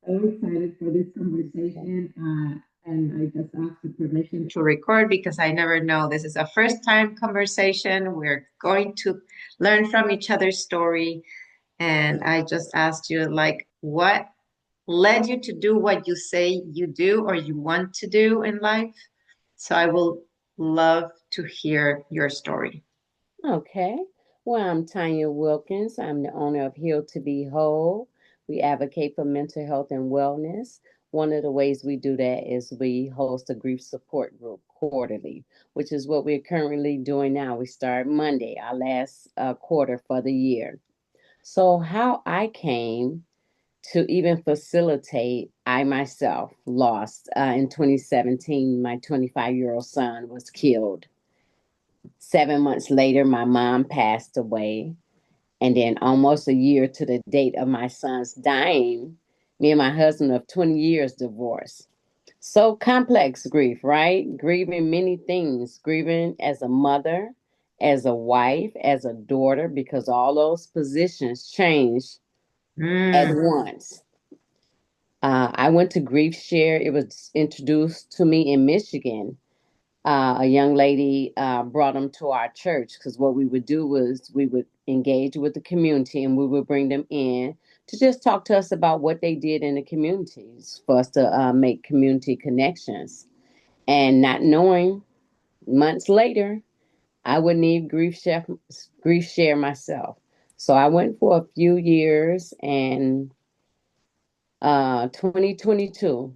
So excited for this conversation. And I just asked for permission to record because I never know. This is a first time conversation. We're going to learn from each other's story. And I just asked you, like, what led you to do what you say you do or you want to do in life? So I will love to hear your story. Okay. Well, I'm Tonya Wilkins. I'm the owner of Heal to Be Whole. We advocate for mental health and wellness. One of the ways we do that is we host a grief support group quarterly, which is what we're currently doing now. We start Monday, our last quarter for the year. So, how I came to even facilitate, I myself lost in 2017, my 25-year-old son was killed. 7 months later, my mom passed away. And then, almost a year to the date of my son's dying, me and my husband of 20 years divorced. So complex grief, right? Grieving many things, grieving as a mother, as a wife, as a daughter, because all those positions change at Mm, once. I went to Grief Share. It was introduced to me in Michigan. A young lady brought them to our church because what we would do was we would engage with the community and we would bring them in to just talk to us about what they did in the communities for us to make community connections. And not knowing, months later, I would need grief share myself. So I went for a few years and 2022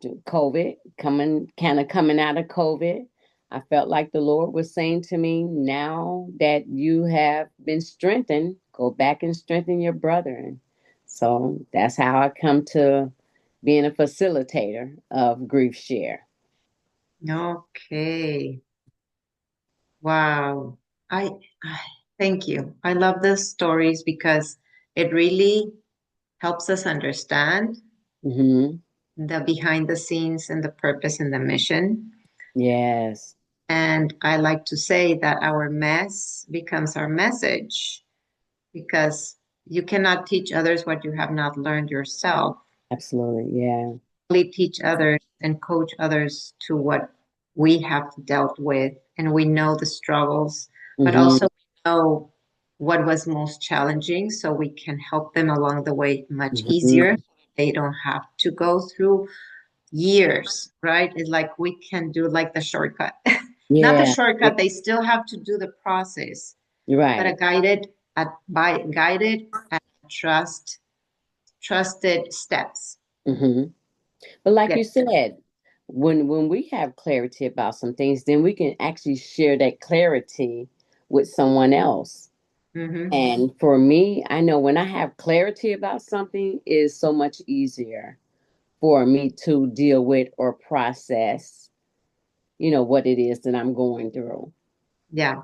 COVID, coming out of COVID, I felt like the Lord was saying to me, now that you have been strengthened, go back and strengthen your brother. And so that's how I come to being a facilitator of Grief Share. okay. Wow. I thank you. I love those stories because it really helps us understand Hmm. the behind the scenes and the purpose and the mission. Yes, And I like to say that our mess becomes our message because you cannot teach others what you have not learned yourself. absolutely. Yeah. Only teach others and coach others to what we have dealt with. And we know the struggles, but Hmm. also know what was most challenging so we can help them along the way much easier. Hmm. They don't have to go through years, right? It's like we can do like the shortcut. Not the Yeah. shortcut, they still have to do the process, You're but a right. guided and trusted steps. Hmm. But like Yeah. you said, when we have clarity about some things, then we can actually share that clarity with someone else. Hmm. And for me, I know when I have clarity about something, it is so much easier for me to deal with or process, what it is that I'm going through. Yeah.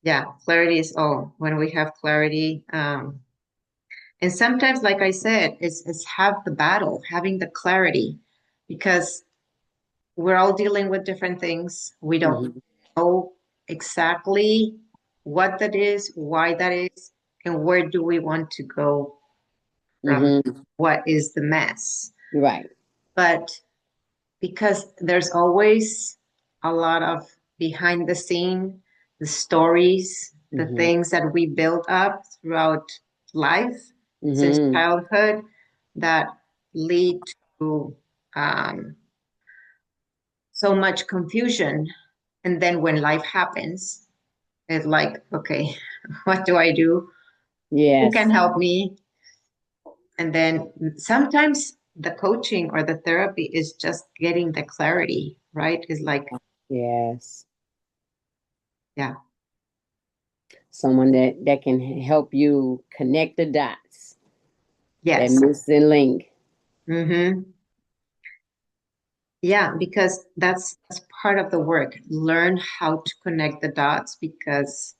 Yeah. Clarity is all. When we have clarity, and sometimes, like I said, it's have the battle, having the clarity, because we're all dealing with different things. We don't Hmm. know exactly what that is, why that is, and where do we want to go from Hmm. what is the mess. Right. But because there's always a lot of behind the scene, the stories, the Hmm. things that we build up throughout life since Hmm. childhood that lead to um, so much confusion. And then when life happens, it's like, okay, what do I do? Who can Yes. help me? And then sometimes the coaching or the therapy is just getting the clarity, right? It's like, Yes. yeah, Someone that can help you connect the dots, that yes. missing link. Hmm. Yeah, because that's part of the work. Learn how to connect the dots because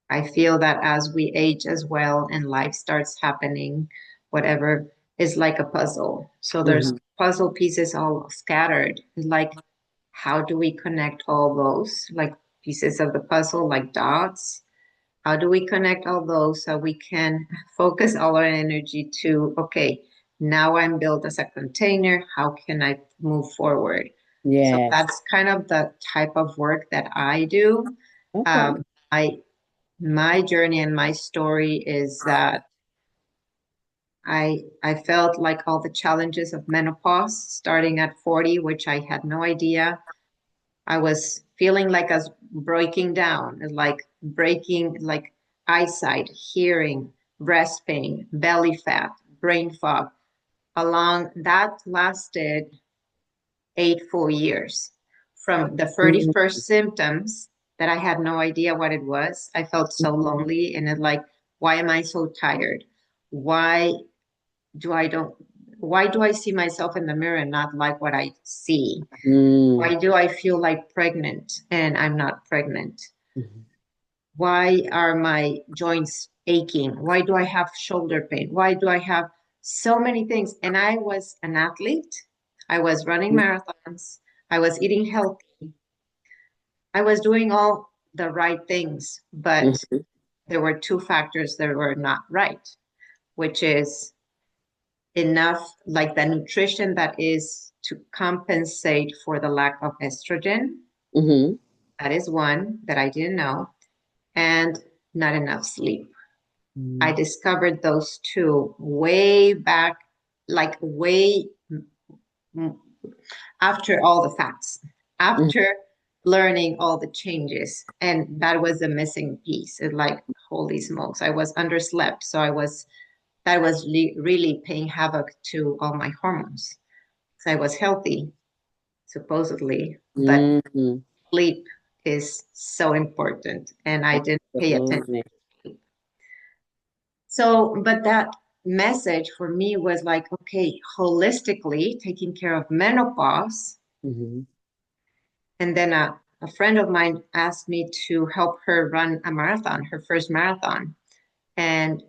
I feel that as we age as well and life starts happening, whatever is like a puzzle. So there's Hmm. puzzle pieces all scattered. Like, how do we connect all those like pieces of the puzzle, like dots? How do we connect all those so we can focus all our energy to, okay, now I'm built as a container. How can I move forward? So Yes. that's kind of the type of work that I do. Okay. Um, I my journey and my story is that I felt like all the challenges of menopause starting at 40, which I had no idea. I was feeling like I was breaking down, like breaking, like eyesight, hearing, breast pain, belly fat, brain fog. Along that lasted 8 full years. From the very Mhm. first symptoms that I had no idea what it was, I felt so lonely and it like, why am I so tired? Why do I don't why do I see myself in the mirror and not like what I see? Mm. Why do I feel like pregnant and I'm not pregnant? Mhm. Why are my joints aching? Why do I have shoulder pain? Why do I have so many things? And I was an athlete. I was running marathons. I was eating healthy. I was doing all the right things, but Mhm. there were two factors that were not right, which is enough, like the nutrition that is to compensate for the lack of estrogen. Mhm. That is one that I didn't know, and not enough sleep. I Mhm. discovered those two way back, like way after all the facts, Mhm. after learning all the changes. And that was the missing piece. It like, holy smokes, I was underslept. So that was really paying havoc to all my hormones. So I was healthy, supposedly, but Mhm. sleep is so important. And I didn't pay attention. Absolutely. So, but that message for me was like, okay, holistically taking care of menopause. Mhm. And then a friend of mine asked me to help her run a marathon, her first marathon. And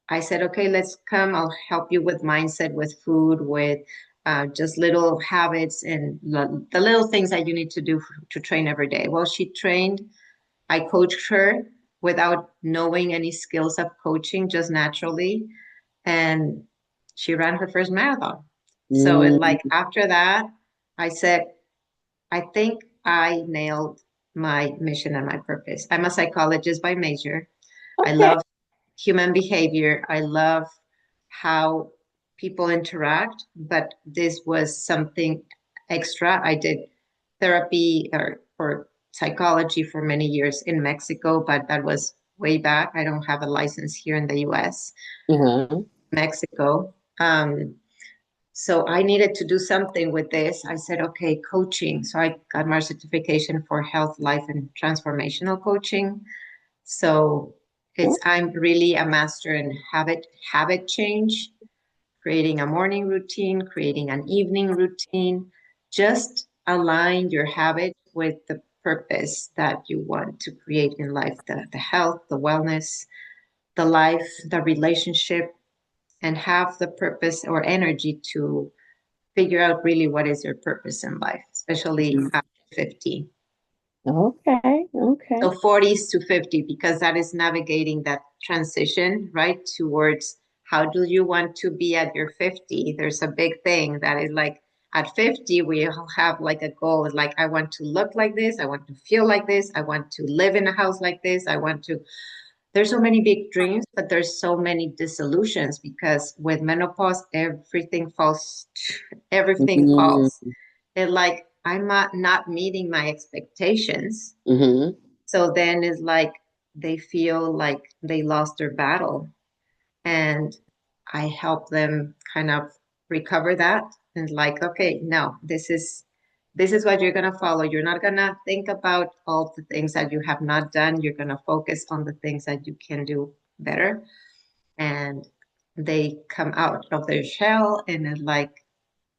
I said, okay, let's come. I'll help you with mindset, with food, with just little habits and the little things that you need to do to train every day. Well, she trained. I coached her without knowing any skills of coaching, just naturally. And she ran her first marathon. So it like Mm. after that, I said, I think I nailed my mission and my purpose. I'm a psychologist by major. I Okay. love human behavior. I love how people interact, but this was something extra. I did therapy or psychology for many years in Mexico, but that was way back. I don't have a license here in the US, Uh-huh. Mexico. So I needed to do something with this. I said, okay, coaching. So I got my certification for health, life, and transformational coaching. So I'm really a master in habit change, creating a morning routine, creating an evening routine. Just align your habit with the purpose that you want to create in life, the health, the wellness, the life, the relationship, and have the purpose or energy to figure out really what is your purpose in life, especially Mhm. after 50. Okay. Okay. So 40s to 50, because that is navigating that transition, right? Towards how do you want to be at your 50? There's a big thing that is like at 50, we all have like a goal. Like, I want to look like this. I want to feel like this. I want to live in a house like this. There's so many big dreams, but there's so many disillusions because with menopause, everything falls. Mm. And like, I'm not meeting my expectations. Mhm. So then it's like they feel like they lost their battle. And I help them kind of recover that and like, okay, no, this is what you're gonna follow. You're not gonna think about all the things that you have not done. You're gonna focus on the things that you can do better. And they come out of their shell and it's like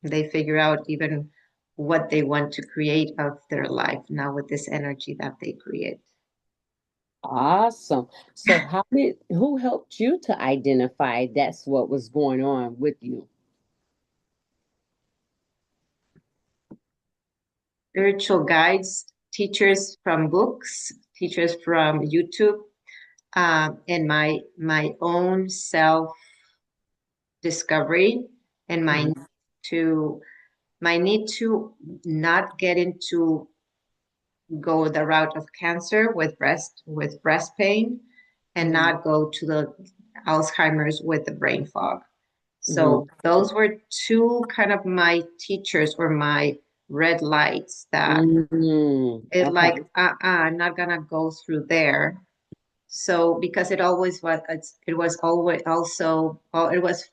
they figure out even what they want to create of their life now with this energy that they create. Awesome. So who helped you to identify that's what was going on with you? Spiritual guides, teachers from books, teachers from YouTube, and my own self discovery. and to my need to not get into go the route of cancer with breast pain and not go to the Alzheimer's with the brain fog. So those were two kind of my teachers or my red lights that it like, I'm not gonna go through there. So because it was always also, well, it was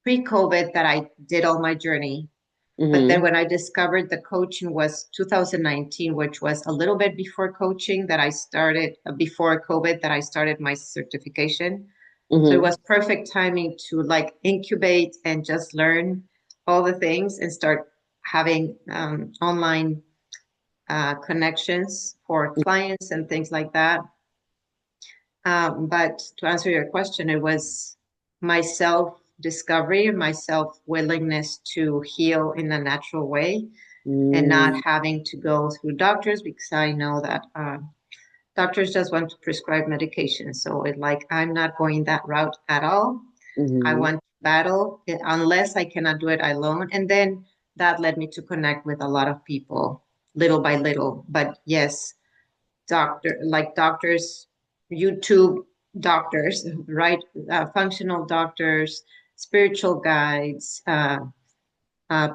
pre-COVID that I did all my journey. But then when I discovered the coaching was 2019, which was a little bit before coaching that I started, before COVID that I started my certification. So it was perfect timing to like incubate and just learn all the things and start having online connections for clients and things like that. But to answer your question, it was my self-discovery, my self-willingness to heal in a natural way and not having to go through doctors because I know that doctors just want to prescribe medication. So it like, I'm not going that route at all. I want to battle it, unless I cannot do it alone. And then that led me to connect with a lot of people little by little. But yes, doctors, YouTube doctors, right? Functional doctors, spiritual guides,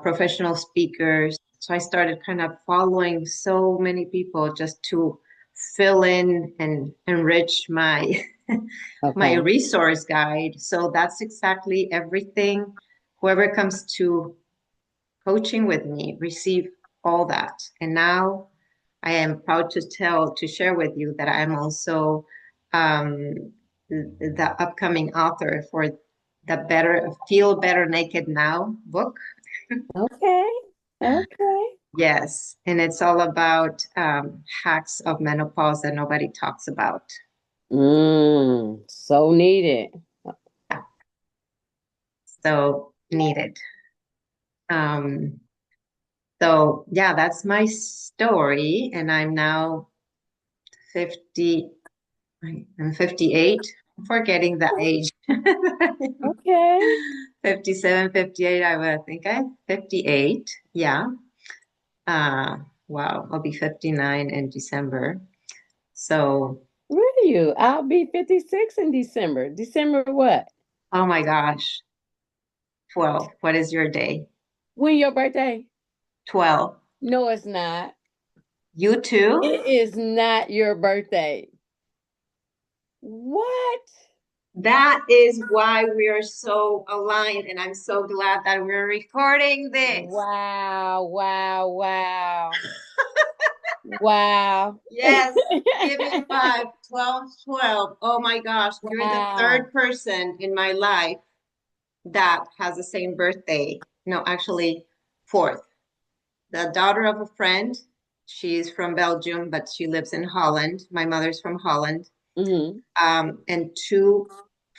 professional speakers. So I started kind of following so many people just to fill in and enrich my my resource guide. So that's exactly everything. Whoever comes to coaching with me receive all that. And now I am proud to share with you that I'm also the upcoming author for the Feel Better Naked Now book. Okay. Yes, and it's all about hacks of menopause that nobody talks about. So needed. Yeah, so needed. Um, so yeah, that's my story, and I'm now 50. I'm 58. I'm forgetting the age. Okay. 57, 58. I think I'm 58. Yeah. Uh, wow, I'll be 59 in December. So, Where are you? I'll be 56 in December. December what? oh my gosh. 12. What is your day? When your birthday? 12. No, it's not. You too? It is not your birthday. What? That is why we are so aligned, and I'm so glad that we're recording this. Wow, wow, wow. Wow. Yes, give me five, 12, 12. Oh my gosh, you're the Wow. third person in my life that has the same birthday. No, actually, fourth. The daughter of a friend, she's from Belgium, but she lives in Holland. My mother's from Holland. And two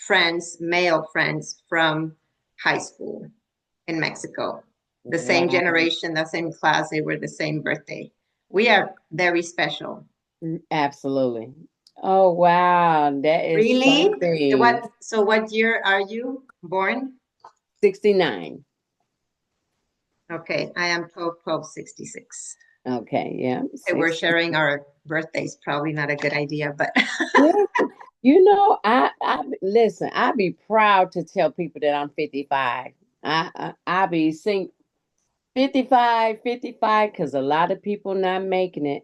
friends, male friends from high school in Mexico. The same Wow. generation, the same class, they were the same birthday. We are very special. Absolutely. Oh, wow. That is Really? something. What year are you born? 69. Okay, I am 12/12/66. Okay, yeah. Okay, we're 60. sharing our birthdays. Probably not a good idea, but Yeah. You know, I listen, I be proud to tell people that I'm 55. I be saying 55, 55, because a lot of people not making it.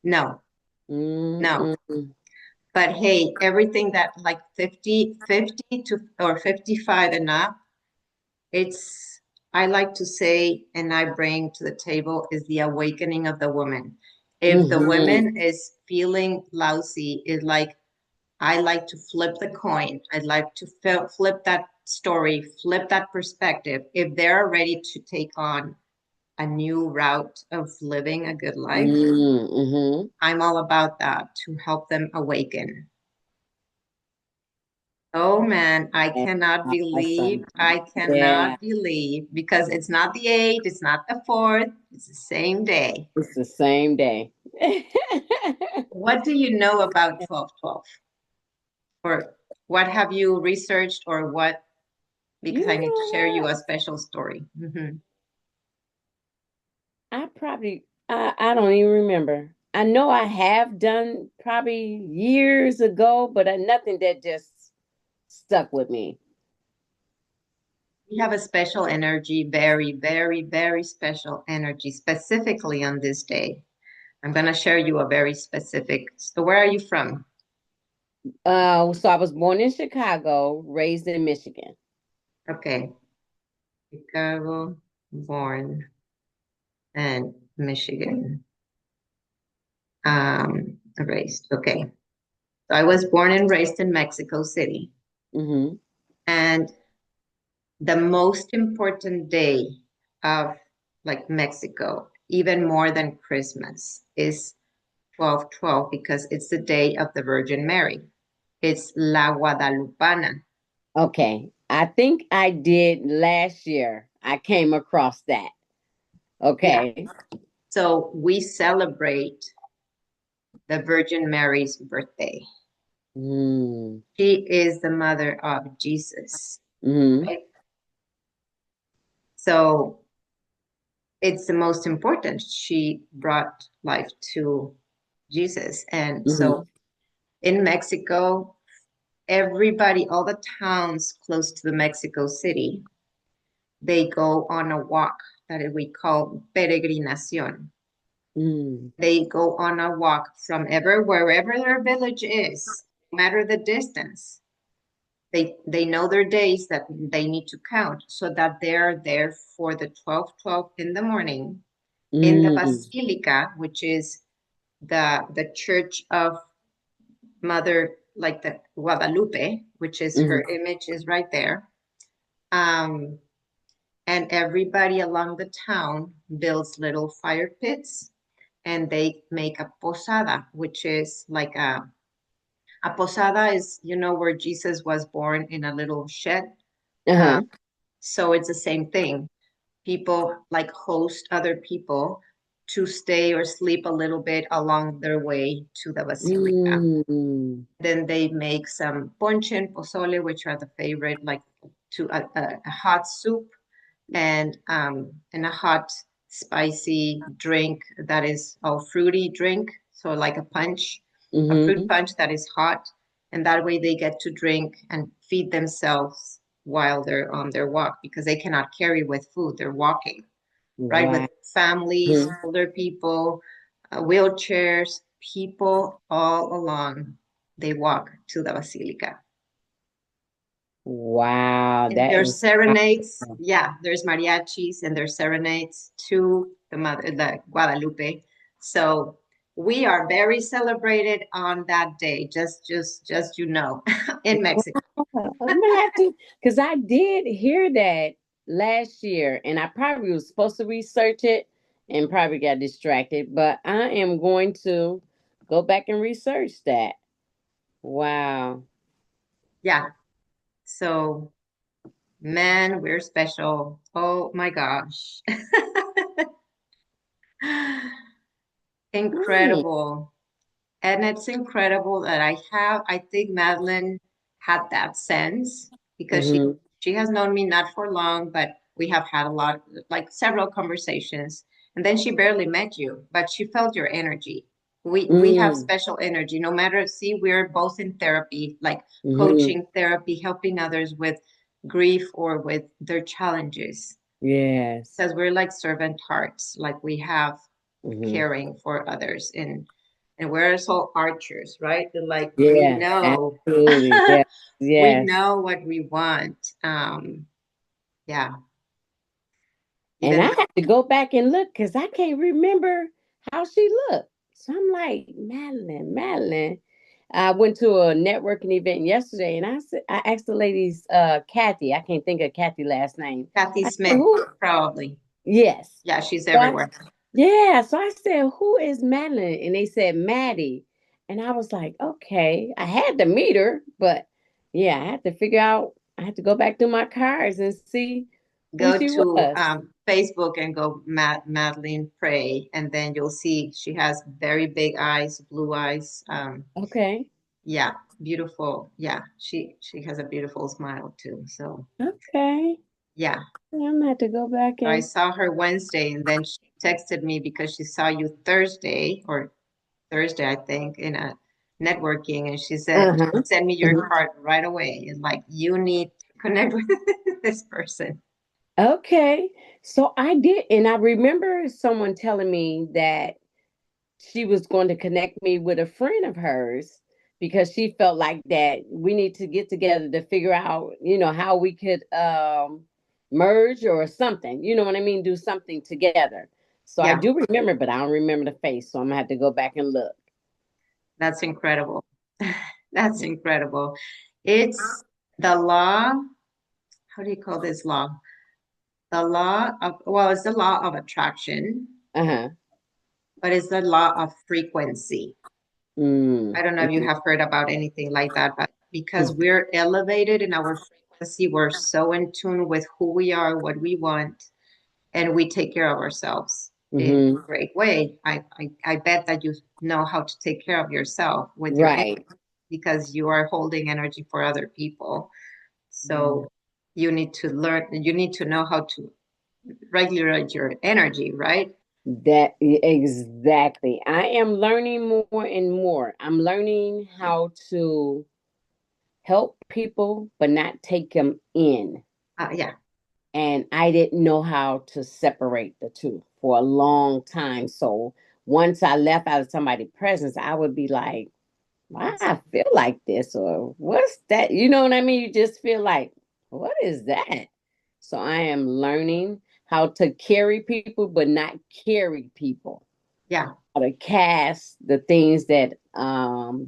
no, no. Mm-mm. But hey, everything that like 50 to or 55 and up, it's, I like to say, and I bring to the table is the awakening of the woman. If the Mm-hmm. woman is feeling lousy, is like, I like to flip the coin. I'd like to flip that story, flip that perspective. If they're ready to take on a new route of living a good life, Mm-hmm. I'm all about that to help them awaken. Oh man, Awesome. I Yeah, cannot believe because it's not the 8th, it's not the 4th, it's the same day. it's the same day. What do you know about 12/12? Or what have you researched or what? because I You need to share know you what? a special story. I don't even remember. I know I have done probably years ago, but nothing that just stuck with me. We have a special energy, very, very, very special energy, specifically on this day. I'm going to share you a very specific. So, where are you from? So I was born in Chicago, raised in Michigan. Okay, Chicago, born, and Michigan, raised. Okay, so I was born and raised in Mexico City, Mm-hmm. and the most important day of like Mexico, even more than Christmas, is 12/12 because it's the day of the Virgin Mary. It's La Guadalupana. Okay. I think I did last year. I came across that. Yeah. Okay. So we celebrate the Virgin Mary's birthday. Mm. She is the mother of Jesus, Mm-hmm. right? So it's the most important. She brought life to Jesus. And Mm-hmm. so in Mexico, everybody, all the towns close to the Mexico City, they go on a walk that we call peregrinación. Mm. They go on a walk from wherever their village is, no matter the distance. They know their days that they need to count so that they're there for the 12/12 in the morning in the Mm. basilica, which is the church of Mother, like the Guadalupe, which is her Mm-hmm. image is right there. Um, and everybody along the town builds little fire pits and they make a posada, which is like a posada is, where Jesus was born in a little shed. Uh, Uh-huh. so it's the same thing. People like host other people to stay or sleep a little bit along their way to the basilica. Mm. Then they make some ponche and pozole, which are the favorite, like to a hot soup and a hot spicy drink that is a fruity drink, so like a fruit Mm-hmm. punch that is hot, and that way they get to drink and feed themselves while they're on their walk because they cannot carry with food. They're walking, right? With Wow. families, older people, wheelchairs, people all along. They walk to the basilica. Wow. And That there's is serenades. awesome. Yeah, there's mariachis and there's serenades to the Guadalupe. So we are very celebrated on that day. Just in Mexico. I'm gonna have to, because I did hear that last year, and I probably was supposed to research it and probably got distracted. But I am going to go back and research that. Wow. Yeah. So man, we're special. Oh my gosh. Hmm. Incredible. And it's incredible that I think Madeline had that sense because Mm-hmm. she has known me not for long, but we have had a lot, like several conversations. And then she barely met you, but she felt your energy. We have Mm-hmm. special energy. No matter, see, we're both in therapy, like Mm-hmm. coaching therapy, helping others with grief or with their challenges. Yes. Because we're like servant hearts, like we have Mm-hmm. caring for others and we're also archers, right? Like we Yeah. know Absolutely. Yes. we Yes. know what we want. Yeah, And I even have to go back and look because I can't remember how she looked. So I'm like, Madeline, Madeline. I went to a networking event yesterday and I asked the ladies, Kathy, I can't think of Kathy last name. Kathy I said, Smith, who? probably. Yes. Yeah, she's So I, everywhere. yeah. So I said, who is Madeline? And they said, Maddie. And I was like, okay. I had to meet her, but yeah, I had to figure out, I had to go back through my cards and see who Go she to was. Facebook and go Madeline Prey, and then you'll see she has very big eyes, blue eyes. Okay. Yeah, beautiful. Yeah, she has a beautiful smile too. So Okay. yeah. I'm gonna have to go back So I and saw her Wednesday and then she texted me because she saw you Thursday, I think, in a networking, and she said, uh-huh. send me your Mhm. card right away. And like, you need to connect with this person. Okay. So I did, and I remember someone telling me that she was going to connect me with a friend of hers because she felt like that we need to get together to figure out, how we could merge or something. You know what I mean? Do something together. So I Yeah, do remember, but I don't remember the face. So I'm gonna have to go back and look. that's incredible. That's incredible. It's the law. How do you call this law? The law of, well, it's the law of attraction, Uh-huh. but it's the law of frequency. Mm. I don't know if you Mhm. have heard about anything like that, but because Mm. we're elevated in our frequency, we're so in tune with who we are, what we want, and we take care of ourselves in Mhm. a great way. I bet that you know how to take care of yourself with your energy Right. because you are holding energy for other people. So you need to learn, you need to know how to regulate your energy, right? That exactly. I am learning more and more. I'm learning how to help people, but not take them in. Yeah, And I didn't know how to separate the two for a long time. So once I left out of somebody's presence, I would be like, why that's I feel like this, or what's that? You know what I mean? You just feel like, what is that? So I am learning how to carry people, but not carry people. yeah, How to cast the things that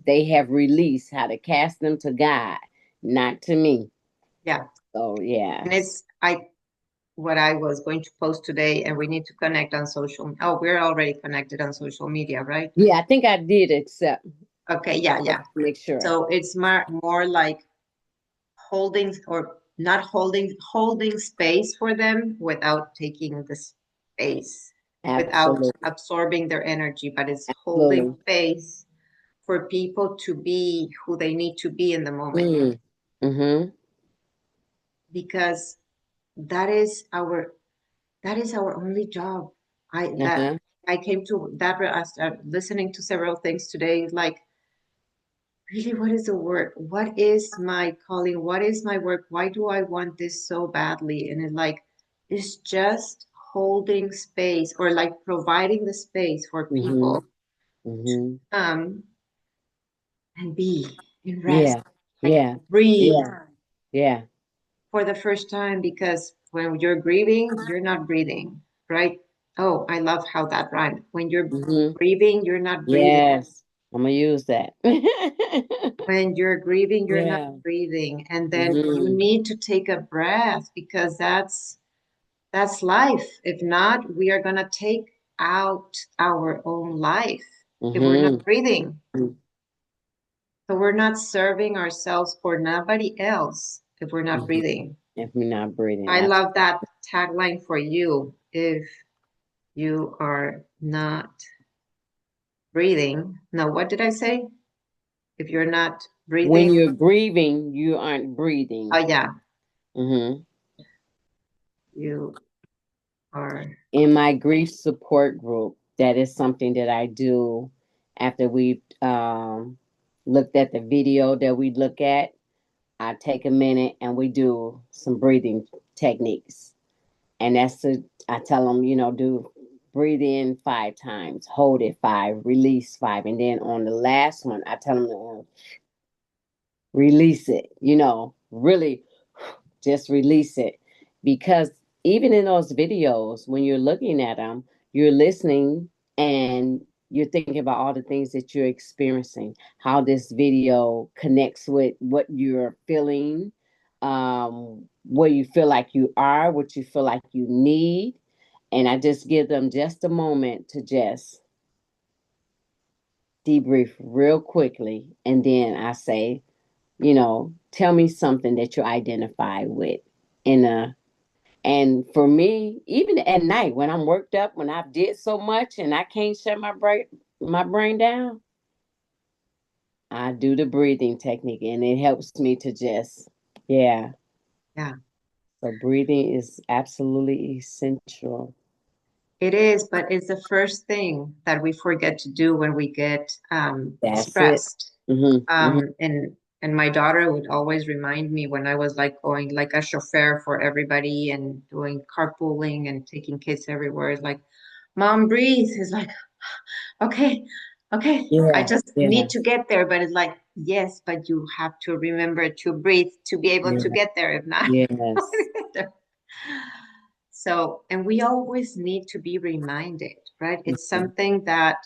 they have released, how to cast them to God, not to me. yeah. So And yes. it's I what I was going to post today, and we need to connect on social. Oh, we're already connected on social media, right? Yeah, I think I did accept. Okay, yeah, yeah. Make sure. So it's more like holding or not holding space for them without taking the space, without Absolutely. absorbing their energy, but it's holding Absolutely. space for people to be who they need to be in the moment Mm. Mm-hmm. because that is our that is our only job. I that Uh-huh. I came to that after listening to several things today, like really, what is the work? What is my calling? What is my work? Why do I want this so badly? And it's just holding space or like providing the space for Mm-hmm. people Mm-hmm. um and be and rest, Yeah. like Yeah. breathe Yeah. Yeah. for the first time because when you're grieving, you're not breathing, right? Oh, I love how that rhymed. When you're Mm-hmm. grieving, you're not breathing. Yes. I'm gonna use that. When you're grieving, you're not Yeah. breathing. And then you Mm-hmm. need to take a breath because that's life. If not, we are gonna take out our own life if we're not Mm-hmm. breathing. So we're not serving ourselves for nobody else if we're not Mm-hmm. breathing. If we're not breathing, I love that tagline for you. If you are not breathing. No, what did I say? If you're not when breathing, you're grieving, you aren't breathing. oh yeah, Mm-hmm. you are. In my grief support group, that is something that I do after we've looked at the video that we look at. I take a minute and we do some breathing techniques. And I tell them, do breathe in 5 times, hold it 5, release 5. And then on the last one, I tell them to release it, really just release it. Because even in those videos, when you're looking at them, you're listening and you're thinking about all the things that you're experiencing, how this video connects with what you're feeling, where you feel like you are, what you feel like you need. And I just give them just a moment to just debrief real quickly. And then I say, tell me something that you identify with in a and for me, even at night when I'm worked up, when I've did so much and I can't shut my brain down, I do the breathing technique and it helps me to just, yeah. Yeah. So breathing is absolutely essential. It is, but it's the first thing that we forget to do when we get That's it. stressed. Hmm. And my daughter would always remind me when I was like going like a chauffeur for everybody and doing carpooling and taking kids everywhere. It's like, Mom, breathe. It's like, okay, okay. I Yeah, just yeah, need to get there. But it's like, yes, but you have to remember to breathe to be able to yeah, get there. If not, yes. so, and we always need to be reminded, right? It's Mhm, something that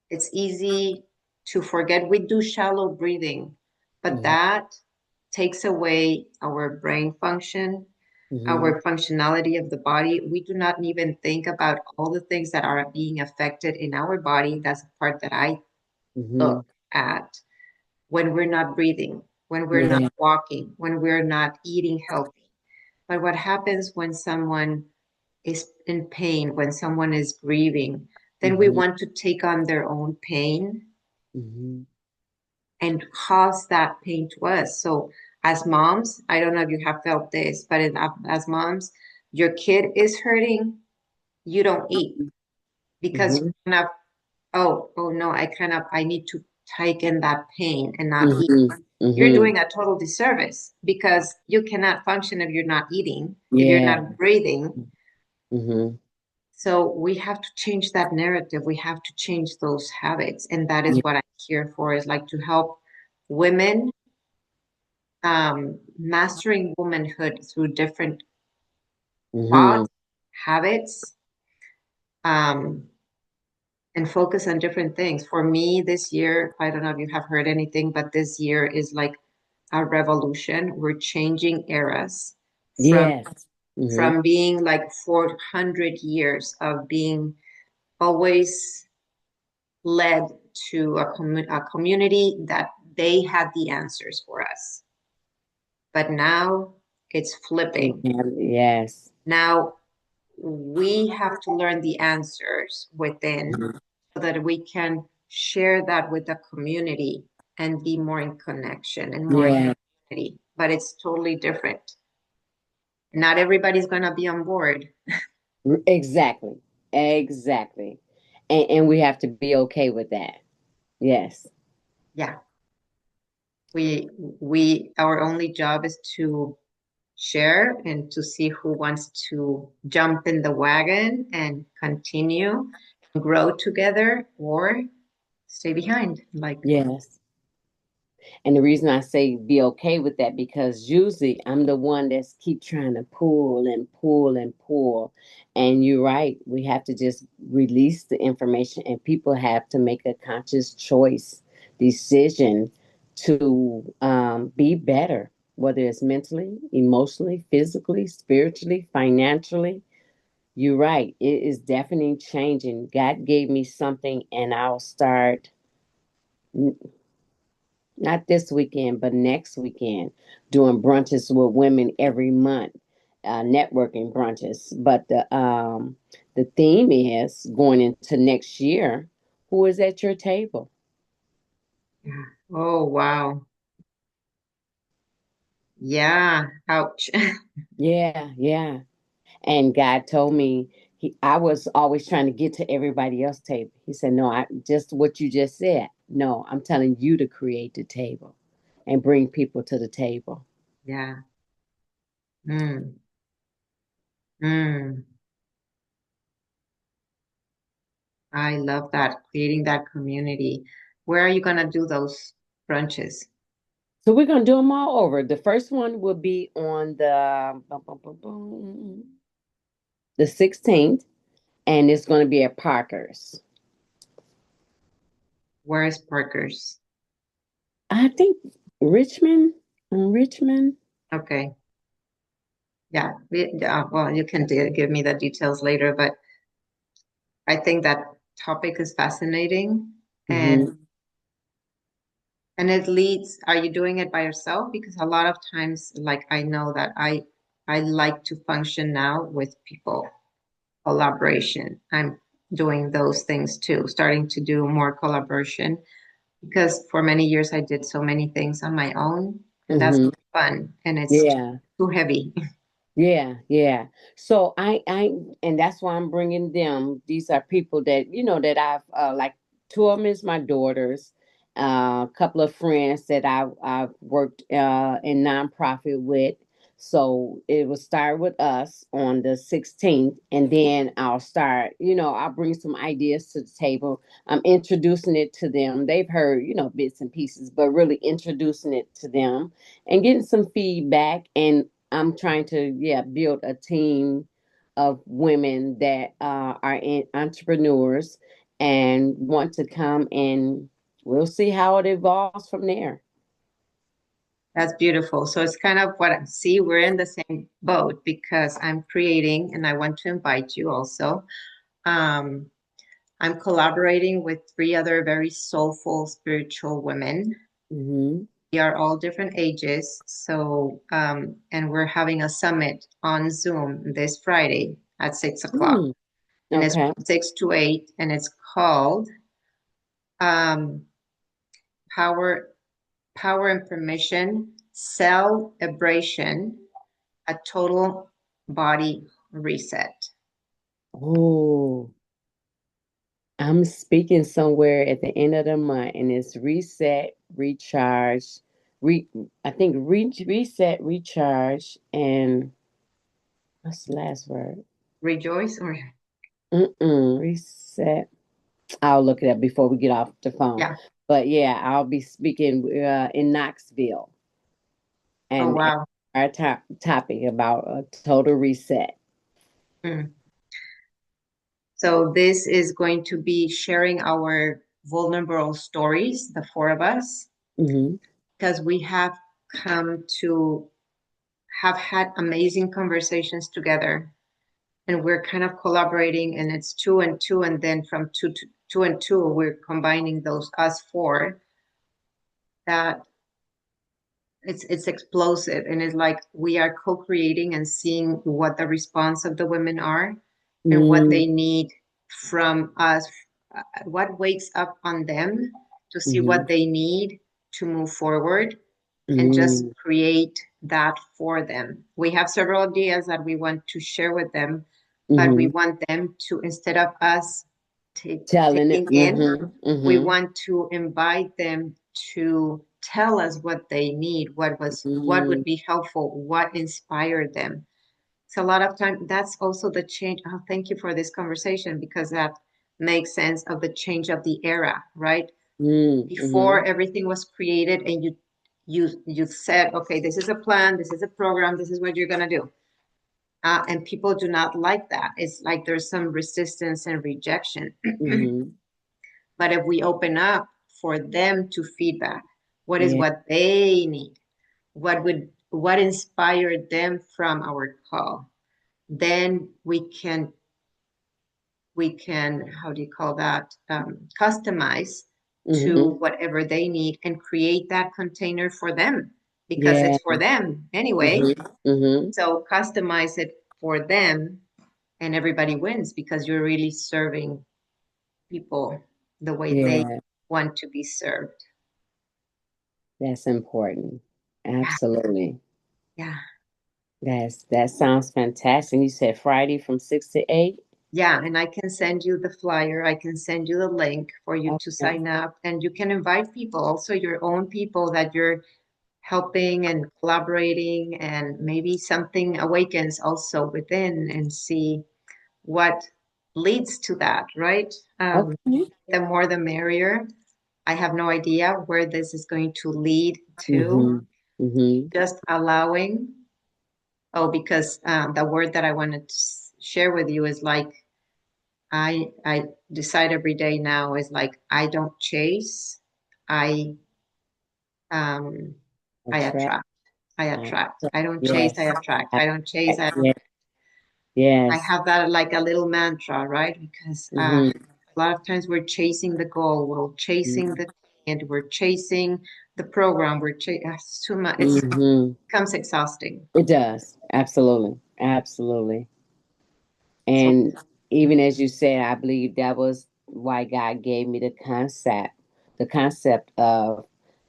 it's easy to forget. We do shallow breathing, but mhm, that takes away our brain function, mhm, our functionality of the body. We do not even think about all the things that are being affected in our body. That's the part that I mhm. look at when we're not breathing, when we're not Yeah. walking, when we're not eating healthy. But what happens when someone is in pain, when someone is grieving, then we Mhm, want to take on their own pain mhm. and cause that pain to us. So, as moms, I don't know if you have felt this, but as moms, your kid is hurting, you don't eat because Mhm, you're kind of, oh no, I need to take in that pain and not eat. mhm, You're mhm. doing a total disservice because you cannot function if you're not eating, if you're Yeah. not breathing. Mhm. So we have to change that narrative. We have to change those habits. And that is Yeah. what I'm here for, is like to help women mastering womanhood through different Mhm. thoughts, habits, um, and focus on different things. For me, this year, I don't know if you have heard anything, but this year is like a revolution. We're changing eras from Yes. Mhm. being like 400 years of being always led to a community that they had the answers for us. But now it's flipping. Yes. Now we have to learn the answers within Mhm. so that we can share that with the community and be more in connection and more in Yeah. community. But it's totally different. Not everybody's going to be on board. Exactly. Exactly. And we have to be okay with that. Yes. Yeah. We our only job is to share and to see who wants to jump in the wagon and continue and grow together or stay behind. Like, Yes. And the reason I say be okay with that because usually I'm the one that's keep trying to pull and pull and pull. And you're right. We have to just release the information and people have to make a conscious choice, decision to be better, whether it's mentally, emotionally, physically, spiritually, financially. You're right. It is definitely changing. God gave me something and I'll start not this weekend, but next weekend, doing brunches with women every month, networking brunches. But the theme is going into next year. Who is at your table? yeah. Oh, wow. Yeah. Ouch. Yeah, yeah. And God told me I was always trying to get to everybody else's table. He said, "No, I just what you just said. No, I'm telling you to create the table and bring people to the table." Yeah. Mm, mm. I love that. Creating that community. Where are you going to do those brunches? So we're gonna do them all over. The first one will be on the 16th, and it's gonna be at Parker's. Where is Parker's? I think Richmond. Richmond. Okay. Yeah. Yeah. Well, you can give me the details later, but I think that topic is fascinating. Hmm. And it leads, are you doing it by yourself? Because a lot of times, like I know that I like to function now with people, collaboration. I'm doing those things too, starting to do more collaboration because for many years I did so many things on my own, and that's Mm-hmm. fun, and it's Yeah. too heavy. Yeah, yeah. So and that's why I'm bringing them. These are people that that I've like two of them is my daughters, a couple of friends that I've worked in nonprofit with. So it will start with us on the 16th, and then I'll start. I'll bring some ideas to the table. I'm introducing it to them. They've heard bits and pieces, but really introducing it to them and getting some feedback. And I'm trying to build a team of women that are in entrepreneurs and want to come, and we'll see how it evolves from there. That's beautiful. So it's kind of what I see. We're in the same boat because I'm creating, and I want to invite you also. Um, I'm collaborating with three other very soulful spiritual women. Mm-hmm. We are all different ages. So, and we're having a summit on Zoom this Friday at 6 o'clock. Mm, And it's okay. from 6 to 8, and it's called um, Power, Power and Permission, Celebration, a Total Body Reset. Oh, I'm speaking somewhere at the end of the month, and it's reset, recharge, re. I think reset, recharge, and what's the last word? Rejoice or Reset. I'll look it up before we get off the phone. yeah. But yeah, I'll be speaking in Knoxville, Oh and wow. our topic about a total reset. Mm. So this is going to be sharing our vulnerable stories, the four of us, Mm-hmm. because we have come to have had amazing conversations together, and we're kind of collaborating, and it's two and two, and then from two and two, we're combining those us four. That it's explosive, and it's like we are co-creating and seeing what the response of the women are and what Mm-hmm. they need from us, what wakes up on them to see Mm-hmm. what they need to move forward and just Mm-hmm. create that for them. We have several ideas that we want to share with them, but we Mm-hmm. want them to, instead of us Telling it. taking in, Mm-hmm. we Mm-hmm. want to invite them to tell us what they need, what Mm-hmm. would be helpful, what inspired them. So a lot of time that's also the change. Oh, thank you for this conversation because that makes sense of the change of the era, right? Mm-hmm. Before everything was created and you said, okay, this is a plan, this is a program, this is what you're gonna do. And people do not like that. It's like there's some resistance and rejection. Mm-hmm. But if we open up for them to feedback, what is Yeah. what they need? What inspired them from our call? Then we can how do you call that? Customize to Mm-hmm. whatever they need and create that container for them because Yeah. it's for them anyway. Mm-hmm. Mm-hmm. So customize it for them and everybody wins because you're really serving people the way they Yeah. want to be served. That's important. Yeah, Absolutely. yeah, That sounds fantastic. You said Friday from 6 to 8. yeah. And I can send you the flyer. I can send you the link for you to Okay. sign up, and you can invite people, also your own people that you're helping and collaborating, and maybe something awakens also within, and see what leads to that, right? Okay. The more the merrier. I have no idea where this is going to lead to. Mm-hmm. Mm-hmm. Just allowing. Oh, because the word that I wanted to share with you is like I decide every day now is like I don't chase, I um I Attract. attract. I attract. I don't chase, I Yes. attract. I don't chase, I Yes. I Yes. have that like a little mantra, right? Because Mm-hmm. a lot of times we're chasing the goal, we're chasing the client, we're chasing the program, it's too much. It Mm-hmm. becomes exhausting. It does. Absolutely. Absolutely. So And even as you said, I believe that was why God gave me the the concept of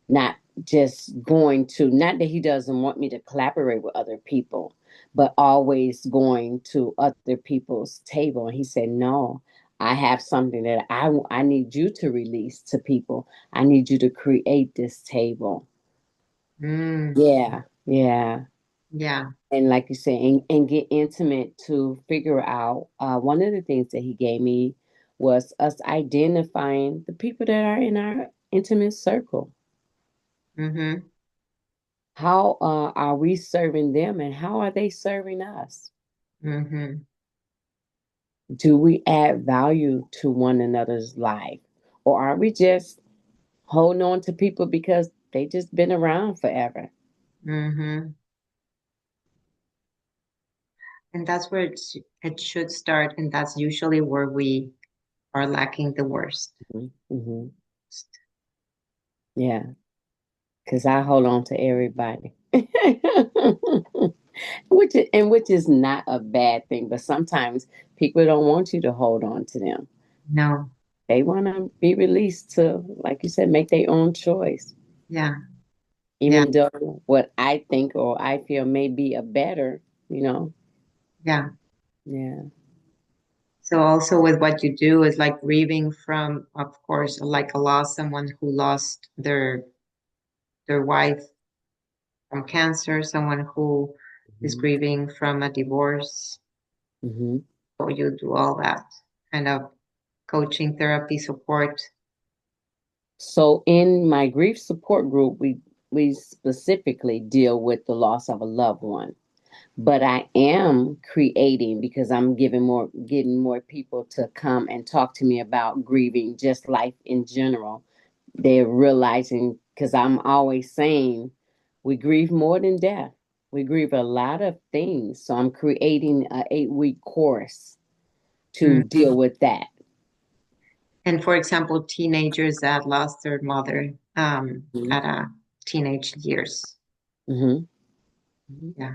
not just going to, not that he doesn't want me to collaborate with other people, but always going to other people's table. And he said, no, I have something that I need you to release to people. I need you to create this table. Mm, Yeah, yeah. yeah. And like you said, and get intimate to figure out. One of the things that he gave me was us identifying the people that are in our intimate circle. Mm-hmm. How are we serving them, and how are they serving us? Mm-hmm. Do we add value to one another's life, or are we just holding on to people because they just been around forever? Mm-hmm. And that's where it should start, and that's usually where we are lacking the worst. Mm-hmm. Yeah, because I hold on to everybody. Which is not a bad thing, but sometimes people don't want you to hold on to them. No. They want to be released to, like you said, make their own choice. Yeah. Yeah. Even though what I think or I feel may be a better, you know. Yeah. Yeah. So also with what you do is like grieving from, of course, like a loss, someone who lost their wife from cancer, someone who is Hmm. grieving from a divorce. Hmm. So you do all that kind of coaching, therapy, support. So in my grief support group, we specifically deal with the loss of a loved one. But I am creating because I'm getting more people to come and talk to me about grieving, just life in general. They're realizing, because I'm always saying we grieve more than death. We grieve a lot of things. So I'm creating a 8-week course to Mm. deal with that. And for example, teenagers that lost their mother Hmm. at a teenage years. Hmm. Yeah.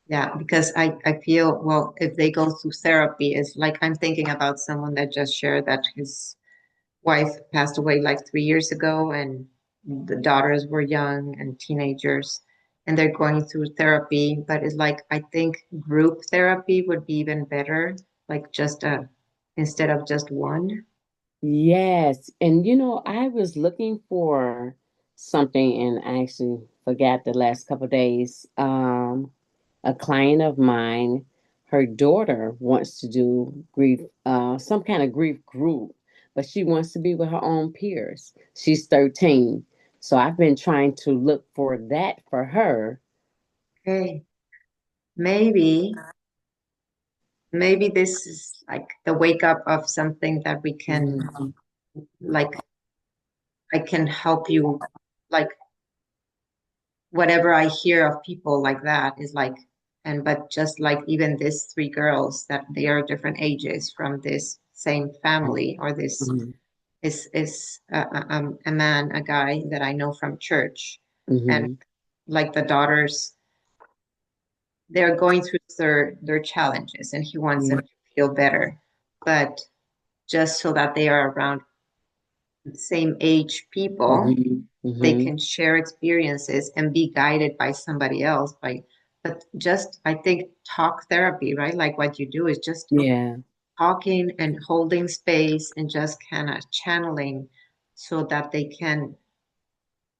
Yeah, because I feel, well, if they go through therapy, it's like I'm thinking about someone that just shared that his wife passed away like 3 years ago, and the daughters were young and teenagers, and they're going through therapy. But it's like I think group therapy would be even better, like just a instead of just one. Yes. And I was looking for something and I actually forgot the last couple of days. A client of mine, her daughter wants to do grief, some kind of grief group, but she wants to be with her own peers. She's 13. So I've been trying to look for that for her. Okay, maybe maybe this is like the wake up of something that we can Mhm. like I can help you like whatever I hear of people like that is like, and but just like even these three girls that they are different ages from this same family, or this Mhm. is a man, a guy that I know from church, and Mhm. like the daughters, they're going through their challenges, and he wants them Mhm. to feel better, but just so that they are around the same age people, Mhm. they Mhm. can share experiences and be guided by somebody else by, but just I think talk therapy, right, like what you do is just Yeah. talking and holding space and just kind of channeling so that they can,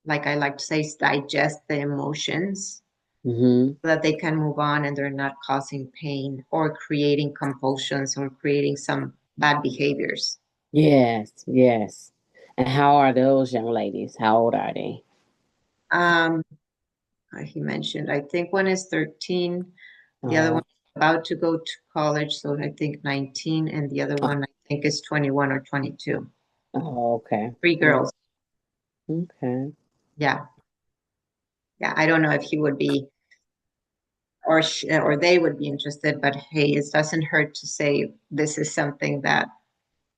like I like to say, digest the emotions Mhm. so that they can move on and they're not causing pain or creating compulsions or creating some bad behaviors. Yes. Yes. And how are those young ladies? How old are they? um he mentioned, I think one is 13, the other Oh. one is about to go to college, so I think 19, and the other one I think is 21 or 22. Oh, okay. Three girls. Okay. Yeah. Yeah, I don't know if he would be or or they would be interested, but hey, it doesn't hurt to say this is something that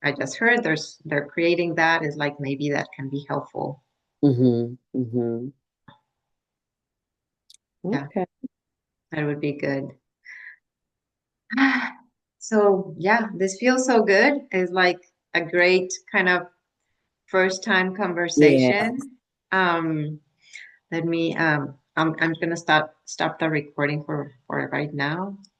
I just heard. They're creating that, is like maybe that can be helpful. Mhm. Mhm. Yeah, Okay. that would be good. So yeah, this feels so good. It's like a great kind of first time Yeah. conversation. Let me I'm gonna stop the recording for right now.